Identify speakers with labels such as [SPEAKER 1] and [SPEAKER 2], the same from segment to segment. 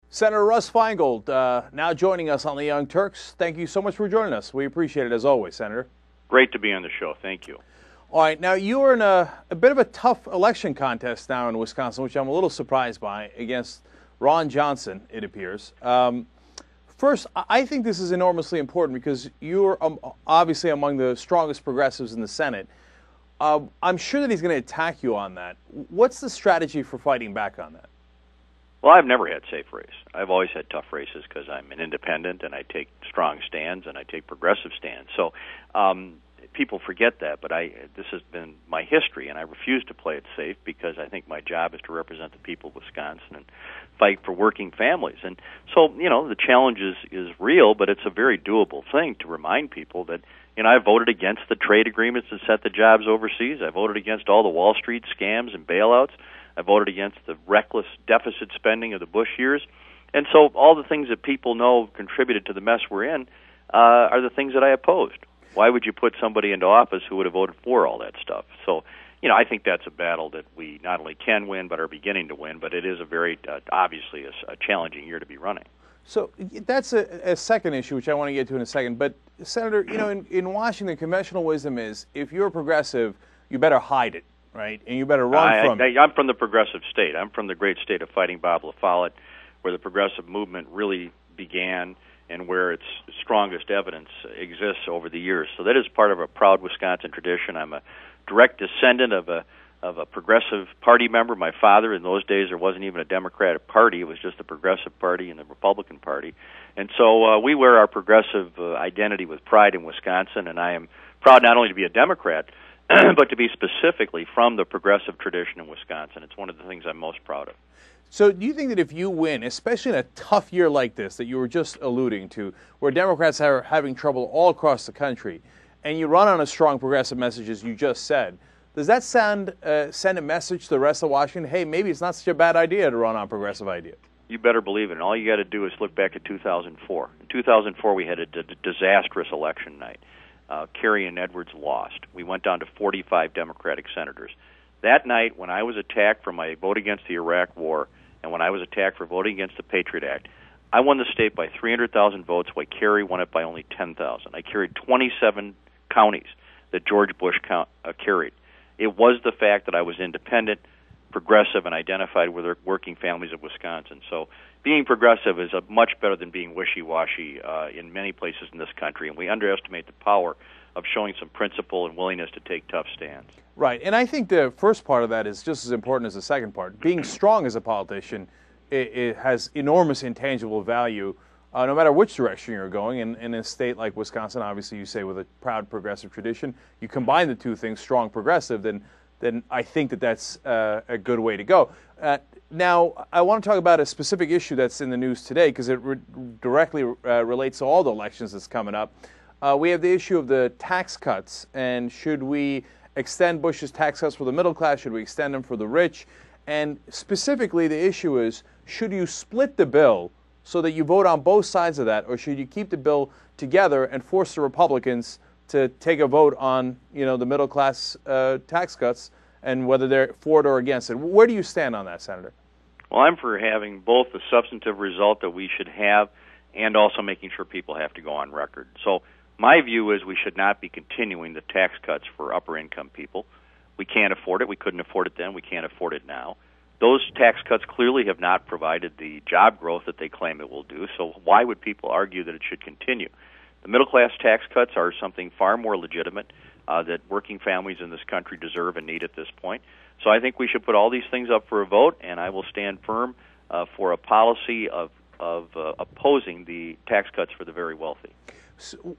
[SPEAKER 1] Senator Russ Feingold, now joining us on the Young Turks. Thank you so much for joining us. We appreciate it as always, Senator.
[SPEAKER 2] Great to be on the show. Thank you.
[SPEAKER 1] All right, now you are in a bit of a tough election contest now in Wisconsin, which I'm a little surprised by, against Ron Johnson, it appears. First, I think this is enormously important because you're obviously among the strongest progressives in the Senate. I'm sure that he's going to attack you on that. What's the strategy for fighting back on that?
[SPEAKER 2] Well, I've never had safe race. I've always had tough races because I'm an independent and I take strong stands and I take progressive stands. So people forget that, but this has been my history, and I refuse to play it safe because I think my job is to represent the people of Wisconsin and fight for working families. And so, the challenge is real, but it's a very doable thing to remind people that, I voted against the trade agreements that set the jobs overseas. I voted against all the Wall Street scams and bailouts. I voted against the reckless deficit spending of the Bush years. And so all the things that people know contributed to the mess we're in are the things that I opposed. Why would you put somebody into office who would have voted for all that stuff? So, I think that's a battle that we not only can win but are beginning to win, but it is a very, obviously, a challenging year to be running.
[SPEAKER 1] So that's a second issue, which I want to get to in a second. But, Senator, in Washington, conventional wisdom is if you're a progressive, you better hide it, right? And you better run from it.
[SPEAKER 2] I'm from the progressive state. I'm from the great state of Fighting Bob La Follette, where the progressive movement really began and where its strongest evidence exists over the years. So that is part of a proud Wisconsin tradition. I'm a direct descendant of a progressive party member. My father, in those days, there wasn't even a Democratic Party. It was just the Progressive Party and the Republican Party. And so we wear our progressive identity with pride in Wisconsin, and I am proud not only to be a Democrat, but to be specifically from the progressive tradition in Wisconsin. It's one of the things I'm most proud of.
[SPEAKER 1] So do you think that if you win, especially in a tough year like this that you were just alluding to, where Democrats are having trouble all across the country, and you run on a strong progressive message, as you just said, does that send a message to the rest of Washington, hey, maybe it's not such a bad idea to run on progressive idea?
[SPEAKER 2] You better believe it. And all you got to do is look back at 2004. In 2004, we had a disastrous election night. Kerry and Edwards lost. We went down to 45 Democratic senators. That night, when I was attacked for my vote against the Iraq War and when I was attacked for voting against the Patriot Act, I won the state by 300,000 votes, while Kerry won it by only 10,000. I carried 27 counties that George Bush carried. It was the fact that I was independent, progressive, and identified with the working families of Wisconsin. So being progressive is much better than being wishy-washy in many places in this country, and we underestimate the power of showing some principle and willingness to take tough stands.
[SPEAKER 1] Right, and I think the first part of that is just as important as the second part. Being strong as a politician, it has enormous intangible value no matter which direction you're going. And in a state like Wisconsin, obviously you say with a proud progressive tradition, you combine the two things, strong progressive, then I think that's a good way to go. Now, I want to talk about a specific issue that's in the news today because it directly relates to all the elections that's coming up. We have the issue of the tax cuts, and should we extend Bush's tax cuts for the middle class? Should we extend them for the rich? And specifically, the issue is, should you split the bill so that you vote on both sides of that, or should you keep the bill together and force the Republicans to take a vote on, the middle class tax cuts and whether they're for it or against it? Where do you stand on that, Senator?
[SPEAKER 2] Well, I'm for having both the substantive result that we should have and also making sure people have to go on record. So my view is we should not be continuing the tax cuts for upper-income people. We can't afford it. We couldn't afford it then. We can't afford it now. Those tax cuts clearly have not provided the job growth that they claim it will do, so why would people argue that it should continue? The middle-class tax cuts are something far more legitimate that working families in this country deserve and need at this point. So I think we should put all these things up for a vote, and I will stand firm for a policy of opposing the tax cuts for the very wealthy.
[SPEAKER 1] So,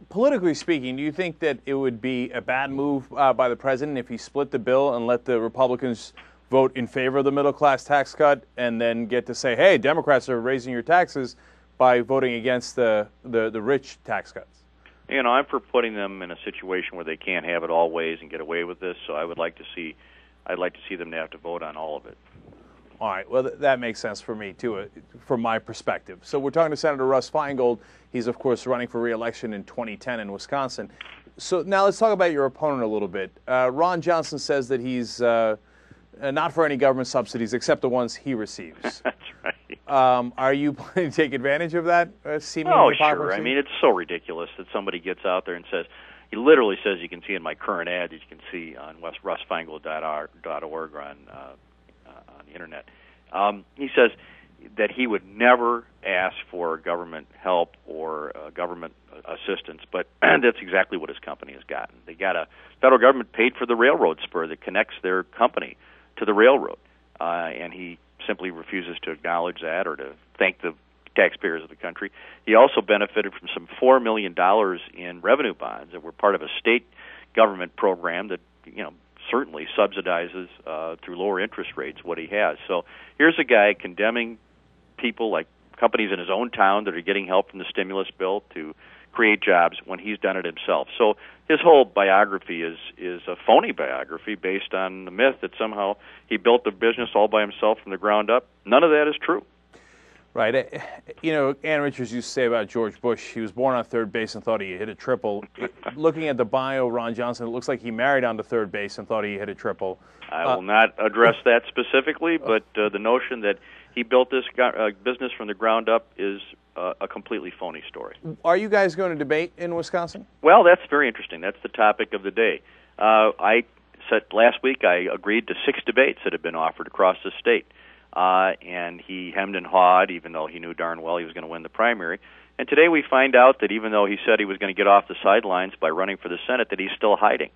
[SPEAKER 1] politically speaking, do you think that it would be a bad move by the president if he split the bill and let the Republicans vote in favor of the middle-class tax cut and then get to say, hey, Democrats are raising your taxes by voting against the rich tax cuts?
[SPEAKER 2] I'm for putting them in a situation where they can't have it all ways and get away with this, so I'd like to see them to have to vote on all of it.
[SPEAKER 1] All right. Well, that makes sense for me, too, from my perspective. So we're talking to Senator Russ Feingold. He's, of course, running for re-election in 2010 in Wisconsin. So now let's talk about your opponent a little bit. Ron Johnson says that he's not for any government subsidies except the ones he receives.
[SPEAKER 2] That's right.
[SPEAKER 1] Are you planning to take advantage of that seeming hypocrisy?
[SPEAKER 2] Sure. I mean, it's so ridiculous that somebody gets out there and says, he literally says, you can see in my current ad that you can see on russfeingold.org or on the internet. He says that he would never ask for government help or government assistance, but that's exactly what his company has gotten. They got a federal government paid for the railroad spur that connects their company to the railroad, and he simply refuses to acknowledge that or to thank the taxpayers of the country. He also benefited from some $4 million in revenue bonds that were part of a state government program that, certainly subsidizes through lower interest rates what he has. So here's a guy condemning people like companies in his own town that are getting help from the stimulus bill to create jobs when he's done it himself. So his whole biography is a phony biography based on the myth that somehow he built the business all by himself from the ground up. None of that is true.
[SPEAKER 1] Right. Ann Richards used to say about George Bush, he was born on third base and thought he hit a triple. Looking at the bio of Ron Johnson, it looks like he married onto third base and thought he hit a triple.
[SPEAKER 2] I will not address that specifically, but the notion that he built this business from the ground up is a completely phony story.
[SPEAKER 1] Are you guys going to debate in Wisconsin?
[SPEAKER 2] Well, that's very interesting. That's the topic of the day. I said last week I agreed to 6 debates that have been offered across the state. And he hemmed and hawed, even though he knew darn well he was going to win the primary. And today we find out that even though he said he was going to get off the sidelines by running for the Senate, that he's still hiding.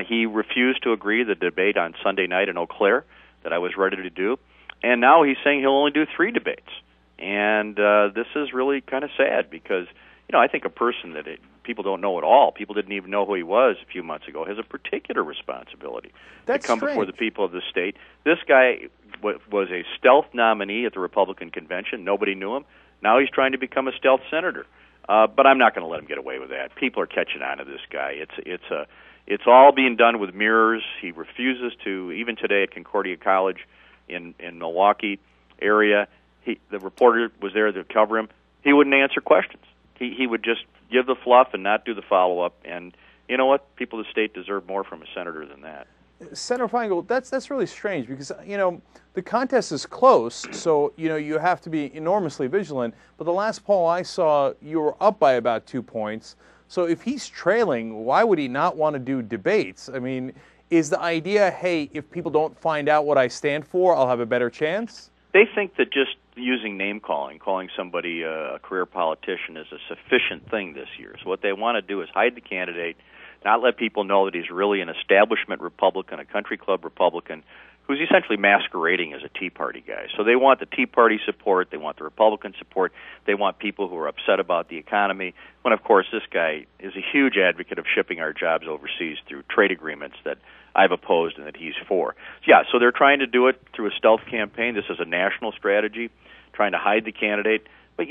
[SPEAKER 2] He refused to agree to the debate on Sunday night in Eau Claire that I was ready to do. And now he's saying he'll only do 3 debates. And this is really kind of sad because, I think a person that people don't know at all, people didn't even know who he was a few months ago, has a particular responsibility to come before the people of the state. This guy was a stealth nominee at the Republican convention. Nobody knew him. Now he's trying to become a stealth senator. But I'm not going to let him get away with that. People are catching on to this guy. It's all being done with mirrors. He refuses to, even today at Concordia College in Milwaukee area, the reporter was there to cover him. He wouldn't answer questions. He would just give the fluff and not do the follow-up. And you know what? People of the state deserve more from a senator than that.
[SPEAKER 1] Senator Feingold, that's really strange because, the contest is close, so, you have to be enormously vigilant. But the last poll I saw, you were up by about 2 points. So if he's trailing, why would he not want to do debates? I mean, is the idea, hey, if people don't find out what I stand for, I'll have a better chance?
[SPEAKER 2] They think that just using name-calling, calling somebody a career politician is a sufficient thing this year. So what they want to do is hide the candidate, not let people know that he's really an establishment Republican, a country club Republican, who's essentially masquerading as a Tea Party guy. So they want the Tea Party support, they want the Republican support, they want people who are upset about the economy, when, of course, this guy is a huge advocate of shipping our jobs overseas through trade agreements that I've opposed and that he's for. So they're trying to do it through a stealth campaign. This is a national strategy, trying to hide the candidate. But,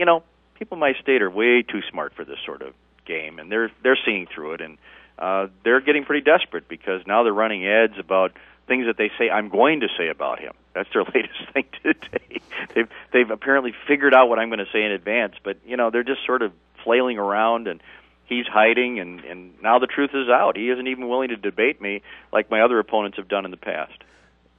[SPEAKER 2] people in my state are way too smart for this sort of game, and they're seeing through it, and they're getting pretty desperate because now they're running ads about things that they say I'm going to say about him. That's their latest thing today. They've apparently figured out what I'm going to say in advance, but they're just sort of flailing around, and he's hiding, and now the truth is out. He isn't even willing to debate me like my other opponents have done in the past.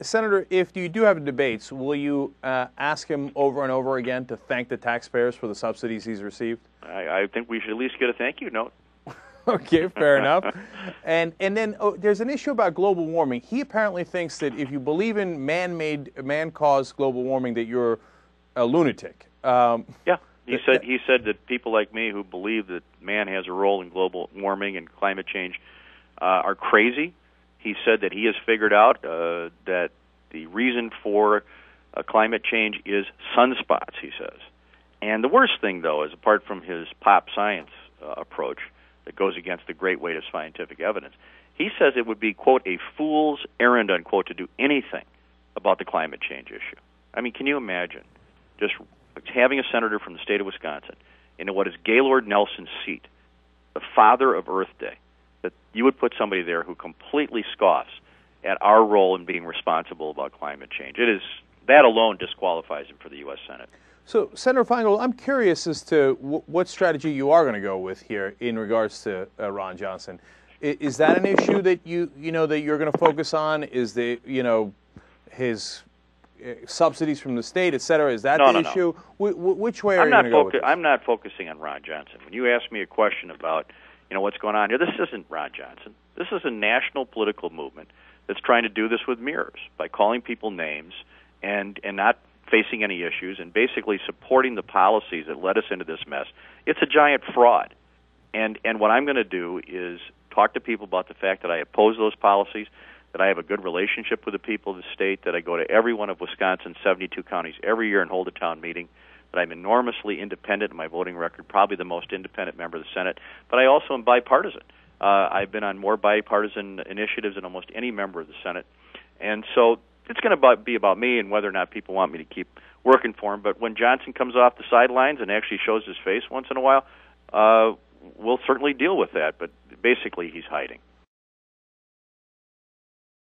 [SPEAKER 1] Senator, if you do have debates, will you ask him over and over again to thank the taxpayers for the subsidies he's received?
[SPEAKER 2] I think we should at least get a thank you note.
[SPEAKER 1] Okay, fair enough. And then there's an issue about global warming. He apparently thinks that if you believe in man-caused global warming, that you're a lunatic.
[SPEAKER 2] Yeah, he said that people like me who believe that man has a role in global warming and climate change are crazy. He said that he has figured out that the reason for climate change is sunspots, he says. And the worst thing, though, is apart from his pop science approach that goes against the great weight of scientific evidence, he says it would be, quote, a fool's errand, unquote, to do anything about the climate change issue. I mean, can you imagine just having a senator from the state of Wisconsin in what is Gaylord Nelson's seat, the father of Earth Day, that you would put somebody there who completely scoffs at our role in being responsible about climate change? That alone disqualifies him for the U.S. Senate.
[SPEAKER 1] So, Senator Feingold, I'm curious as to what strategy you are going to go with here in regards to Ron Johnson. Is that an issue that that you're going to focus on? Is his subsidies from the state, et cetera? Is that
[SPEAKER 2] No,
[SPEAKER 1] the
[SPEAKER 2] no.
[SPEAKER 1] issue? Which way are you going to go with this?
[SPEAKER 2] I'm not focusing on Ron Johnson. When you ask me a question about, what's going on here, this isn't Ron Johnson. This is a national political movement that's trying to do this with mirrors by calling people names and not facing any issues and basically supporting the policies that led us into this mess. It's a giant fraud. And what I'm going to do is talk to people about the fact that I oppose those policies, that I have a good relationship with the people of the state, that I go to every one of Wisconsin's 72 counties every year and hold a town meeting, that I'm enormously independent in my voting record, probably the most independent member of the Senate, but I also am bipartisan. I've been on more bipartisan initiatives than almost any member of the Senate. And so it's going to be about me and whether or not people want me to keep working for him. But when Johnson comes off the sidelines and actually shows his face once in a while, we'll certainly deal with that. But basically, he's hiding.